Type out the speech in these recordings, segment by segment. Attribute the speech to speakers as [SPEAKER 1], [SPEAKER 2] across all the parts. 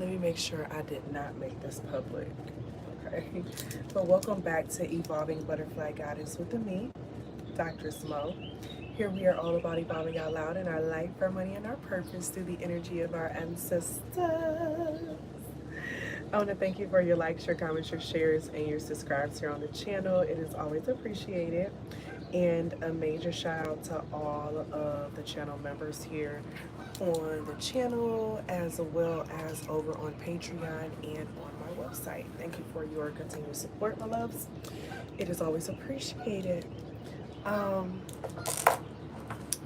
[SPEAKER 1] Let me make sure I did not make this public. Okay. But welcome back to Evolving Butterfly Goddess with me, Doctress Mo. Here we are all about evolving out loud in our life, our money, and our purpose through the energy of our ancestors. I want to thank you for your likes, your comments, your shares, and your subscribes here on the channel. It is always appreciated. And a major shout out to all of the channel members here on the channel, as well as over on Patreon and on my website. Thank you for your continued support, my loves. It is always appreciated.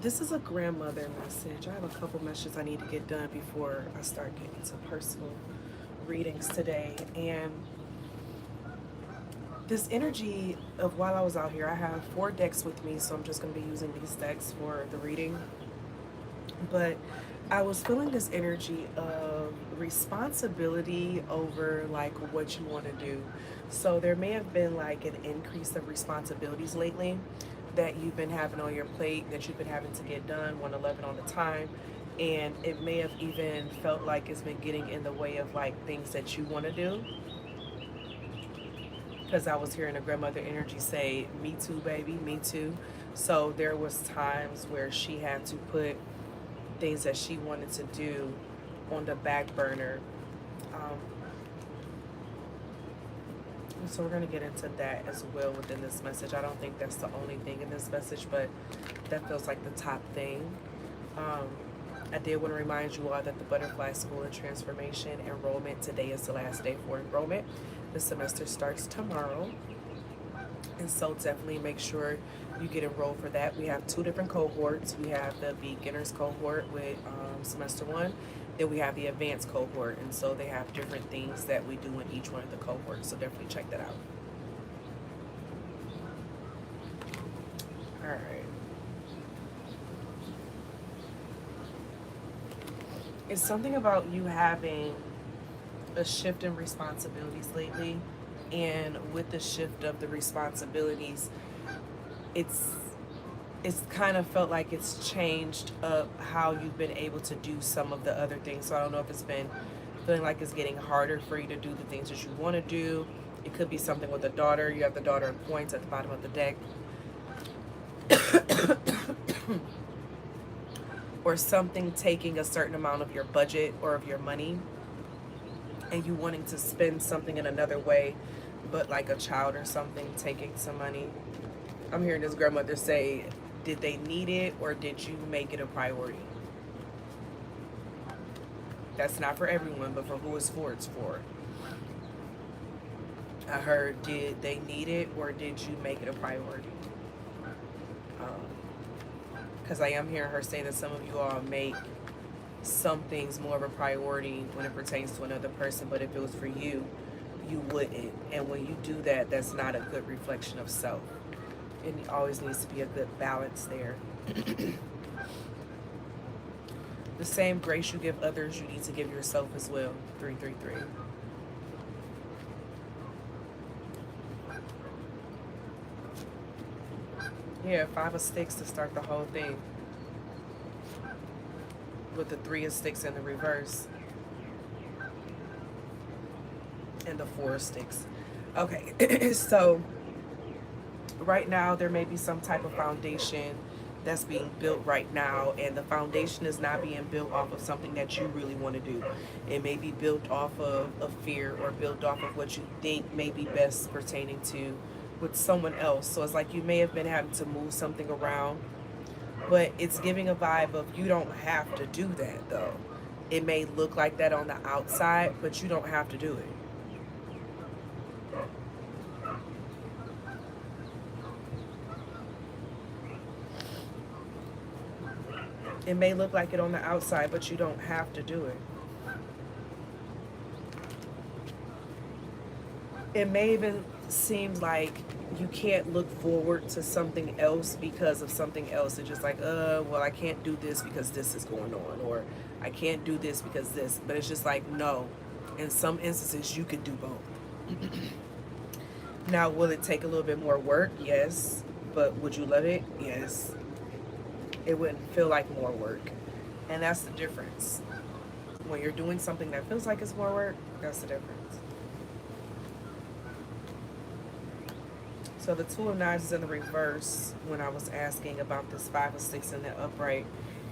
[SPEAKER 1] This is a grandmother message. I have a couple messages I need to get done before I start getting to personal readings today. And this energy of while I was out here, I have 4 decks with me, so I'm just going to be using these decks for the reading. But I was feeling this energy of responsibility over like what you want to do. So there may have been like an increase of responsibilities lately that you've been having on your plate, that you've been having to get done 111 on the time. And it may have even felt like it's been getting in the way of like things that you want to do. Because I was hearing a grandmother energy say, me too, baby, me too. So there was times where she had to put things that she wanted to do on the back burner. So we're going to get into that as well within this message. I don't think that's the only thing in this message, but that feels like the top thing. I did want to remind you all that the Butterfly School of Transformation enrollment, today is the last day for enrollment. The semester starts tomorrow. And so definitely make sure you get enrolled for that. We have 2 different cohorts. We have the beginners cohort with semester 1. Then we have the advanced cohort. And so they have different things that we do in each one of the cohorts. So definitely check that out. All right. It's something about you having a shift in responsibilities lately. And with the shift of the responsibilities, it's kind of felt like it's changed up how you've been able to do some of the other things. So I don't know if it's been feeling like it's getting harder for you to do the things that you want to do. It could be something with a daughter. You have the daughter in points at the bottom of the deck. Or something taking a certain amount of your budget or of your money, and you wanting to spend something in another way, but like a child or something taking some money. I'm hearing this grandmother say, did they need it or did you make it a priority? That's not for everyone, but for who it's for. I heard, did they need it or did you make it a priority? Because I am hearing her say that some of you all make some things more of a priority when it pertains to another person, but if it was for you, you wouldn't. And when you do that, that's not a good reflection of self. It always needs to be a good balance there. The same grace you give others, you need to give yourself as well. 333. Yeah, 5 of sticks to start the whole thing. With the 3 of sticks in the reverse. And the 4 of sticks. Okay, so right now there may be some type of foundation that's being built right now, and the foundation is not being built off of something that you really want to do. It may be built off of fear, or built off of what you think may be best pertaining to with someone else. So it's like you may have been having to move something around, but it's giving a vibe of you don't have to do that though. It may look like that on the outside, but you don't have to do it. It may look like it on the outside, but you don't have to do it. It may even seem like you can't look forward to something else because of something else. It's just like, well, I can't do this because this is going on, or I can't do this because this. But it's just like, no. In some instances, you could do both. Now, will it take a little bit more work? Yes. But would you love it? Yes. It wouldn't feel like more work. And that's the difference. When you're doing something that feels like it's more work, that's the difference. So the Two of Knives is in the reverse when I was asking about this Five of Six in the upright.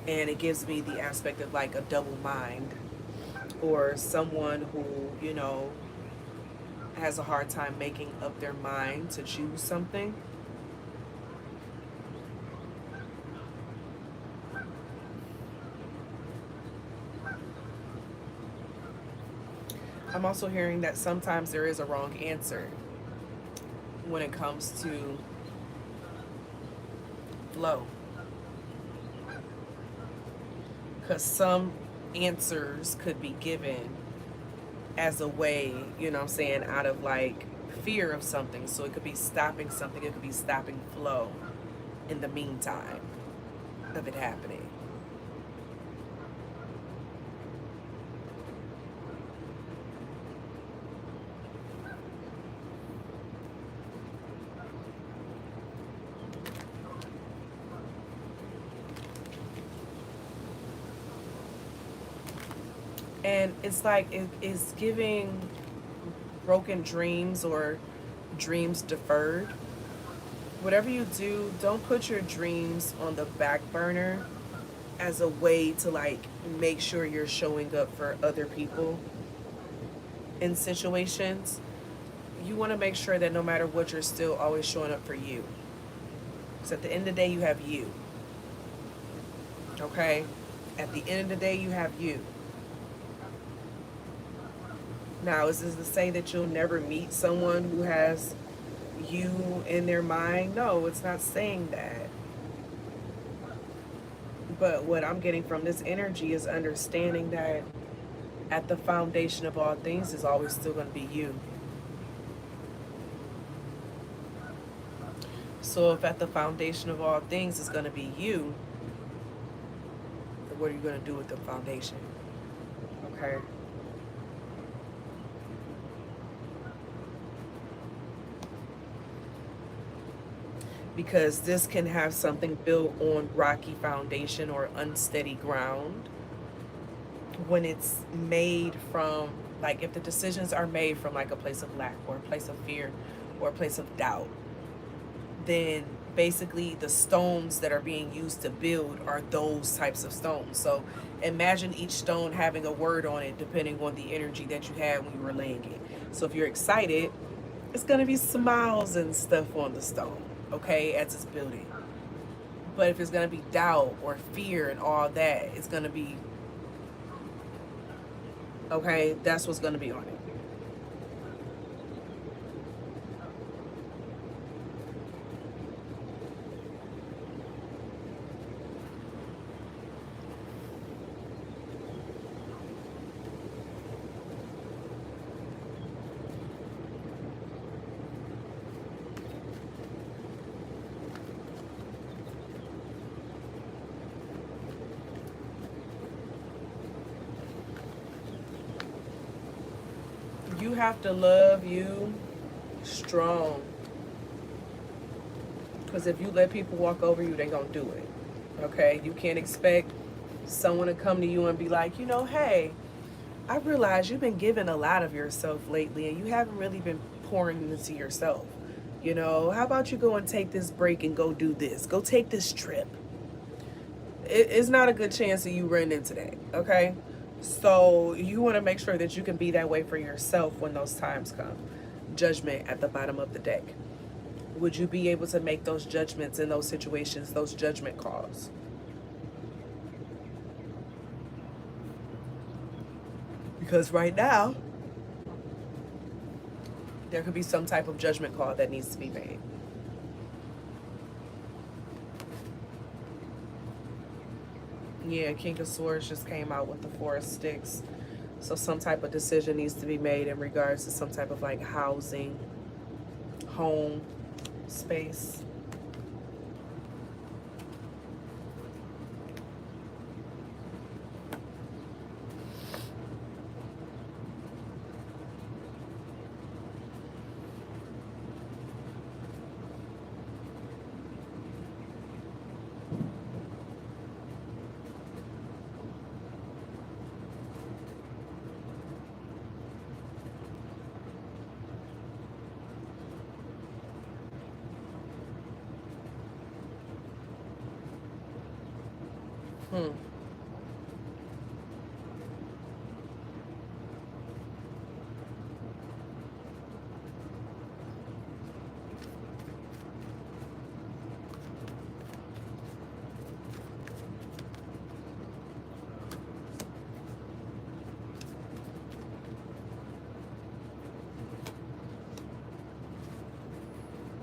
[SPEAKER 1] And it gives me the aspect of like a double mind, or someone who, you know, has a hard time making up their mind to choose something. I'm also hearing that sometimes there is a wrong answer when it comes to flow. Because some answers could be given as a way, you know what I'm saying, out of like fear of something. So it could be stopping something, it could be stopping flow in the meantime of it happening. And it's like it's giving broken dreams or dreams deferred. Whatever you do, don't put your dreams on the back burner as a way to like make sure you're showing up for other people in situations. You want to make sure that no matter what, you're still always showing up for you. Because at the end of the day, you have you. Okay? At the end of the day, you have you. Now, is this to say that you'll never meet someone who has you in their mind? No, it's not saying that. But what I'm getting from this energy is understanding that at the foundation of all things is always still going to be you. So if at the foundation of all things is going to be you, then what are you going to do with the foundation? Okay. Because this can have something built on rocky foundation or unsteady ground when it's made from, like, if the decisions are made from like a place of lack or a place of fear or a place of doubt, then basically the stones that are being used to build are those types of stones. So imagine each stone having a word on it depending on the energy that you had when you were laying it. So if you're excited, it's going to be smiles and stuff on the stone, okay, as it's building. But if it's going to be doubt or fear and all that, it's going to be, okay, that's what's going to be on it. You have to love you strong. Because if you let people walk over you, they're going to do it. Okay? You can't expect someone to come to you and be like, you know, hey, I realize you've been giving a lot of yourself lately and you haven't really been pouring into yourself. You know, how about you go and take this break and go do this? Go take this trip. It's not a good chance that you run into that, okay? So you want to make sure that you can be that way for yourself when those times come. Judgment at the bottom of the deck. Would you be able to make those judgments in those situations, those judgment calls? Because right now, there could be some type of judgment call that needs to be made. Yeah, King of Swords just came out with the Four of Sticks. So some type of decision needs to be made in regards to some type of like housing, home, space. Hmm.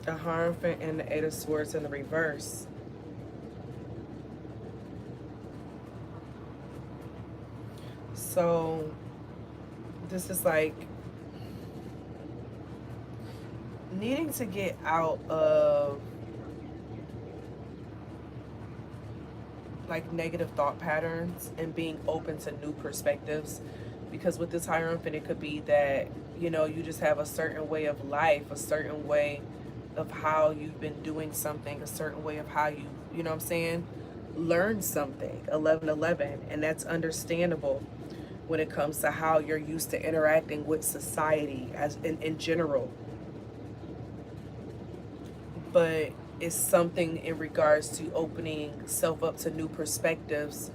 [SPEAKER 1] The Hierophant and the Eight of Swords in the reverse. So this is like needing to get out of like negative thought patterns and being open to new perspectives, because with this Hierophant it could be that, you know, you just have a certain way of life, a certain way of how you've been doing something, a certain way of how you know what I'm saying, learn something. 1111, and that's understandable when it comes to how you're used to interacting with society as in general, but it's something in regards to opening self up to new perspectives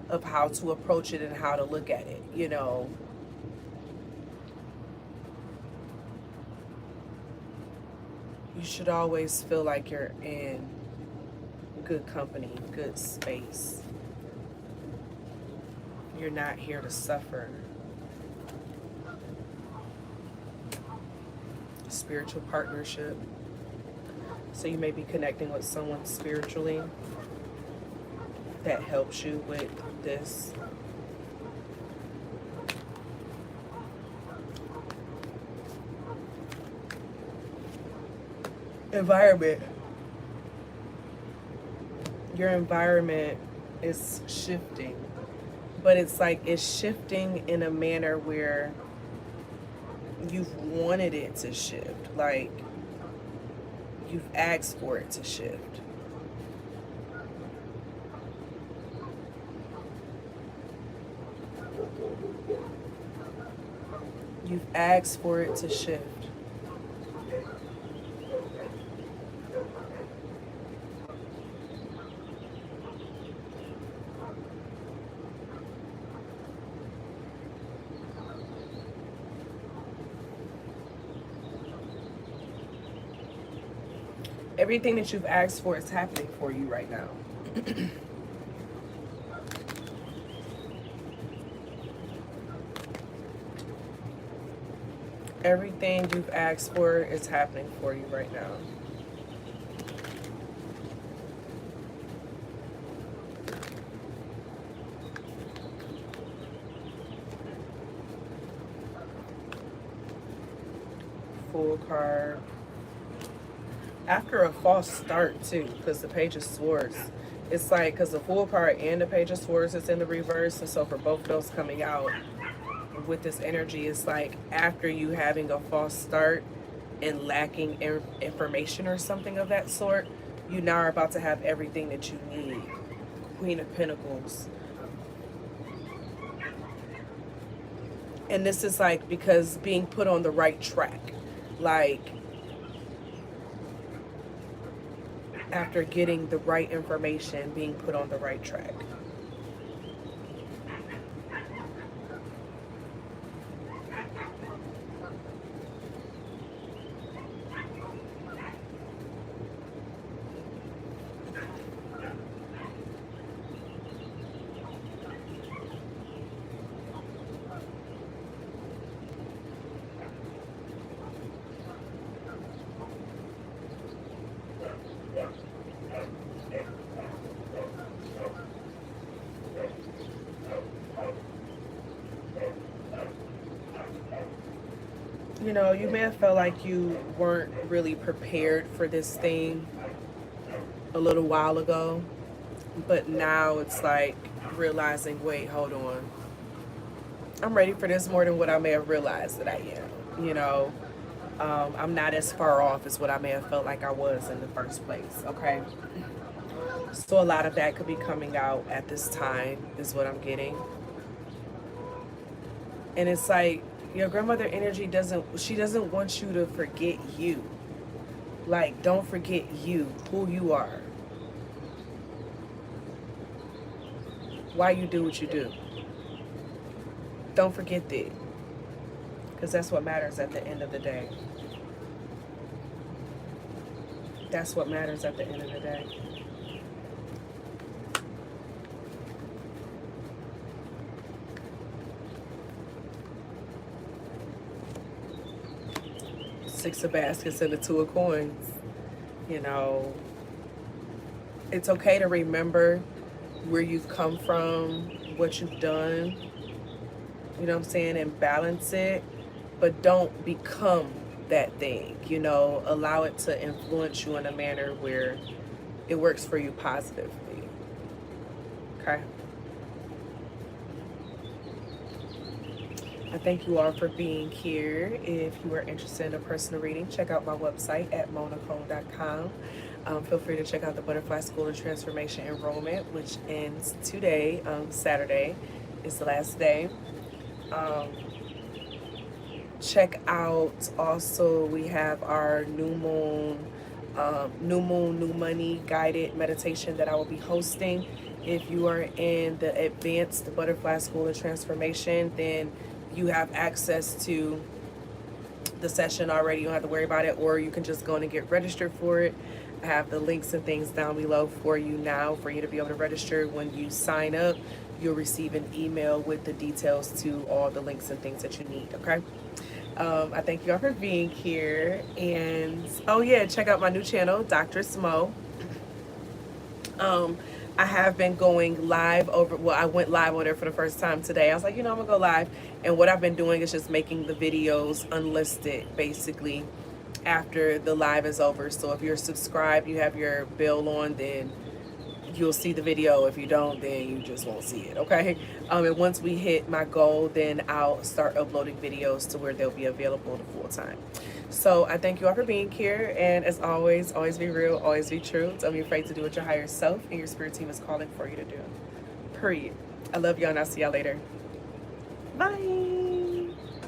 [SPEAKER 1] of how to approach it and how to look at it, you know. You should always feel like you're in good company, good space. You're not here to suffer. Spiritual partnership. So you may be connecting with someone spiritually that helps you with this. Environment. Your environment is shifting, but it's like it's shifting in a manner where you've wanted it to shift. Like you've asked for it to shift. You've asked for it to shift. Everything that you've asked for is happening for you right now. Everything you've asked for is happening for you right now. Full card. After a false start too, because the Page of Swords, it's like, because the Fool card and the Page of Swords is in the reverse, and so for both of those coming out with this energy, it's like after you having a false start and lacking information or something of that sort, you now are about to have everything that you need. Queen of Pentacles. And this is like because being put on the right track, like after getting the right information, being put on the right track. You know, you may have felt like you weren't really prepared for this thing a little while ago, but now it's like realizing, wait, hold on. I'm ready for this more than what I may have realized that I am. You know, I'm not as far off as what I may have felt like I was in the first place, okay? So a lot of that could be coming out at this time is what I'm getting. And it's like, your grandmother energy doesn't want you to forget you. Like, don't forget you, who you are. why you do what you do. Don't forget that, because that's what matters at the end of the day. That's what matters at the end of the day. Six of baskets and the two of coins. You know, it's okay to remember where you've come from, what you've done, you know what I'm saying, and balance it, but don't become that thing, you know. Allow it to influence you in a manner where it works for you positively. Okay? I thank you all for being here. If you are interested in a personal reading, check out my website at monacone.com. Feel free to check out the Butterfly School of Transformation enrollment, which ends today. Saturday is the last day. Check out also, we have our new moon, new money guided meditation that I will be hosting. If you are in the advanced Butterfly School of Transformation, then you have access to the session already. You don't have to worry about it, or you can just go in and get registered for it. I have the links and things down below for you now for you to be able to register. When you sign up, you'll receive an email with the details to all the links and things that you need, okay? I thank you all for being here. And oh yeah, check out my new channel, Doctress Mo. I have been going live over, well, I went live over there for the first time today. I was like, you know, I'm gonna go live. And what I've been doing is just making the videos unlisted, basically, after the live is over. So if you're subscribed, you have your bell on, then you'll see the video. If you don't, then you just won't see it, okay? And once we hit my goal, then I'll start uploading videos to where they'll be available to full time. So I thank you all for being here, and as always be real, always be true. Don't be afraid to do what your higher self and your spirit team is calling for you to do. Period. I love y'all, and I'll see y'all later. Bye.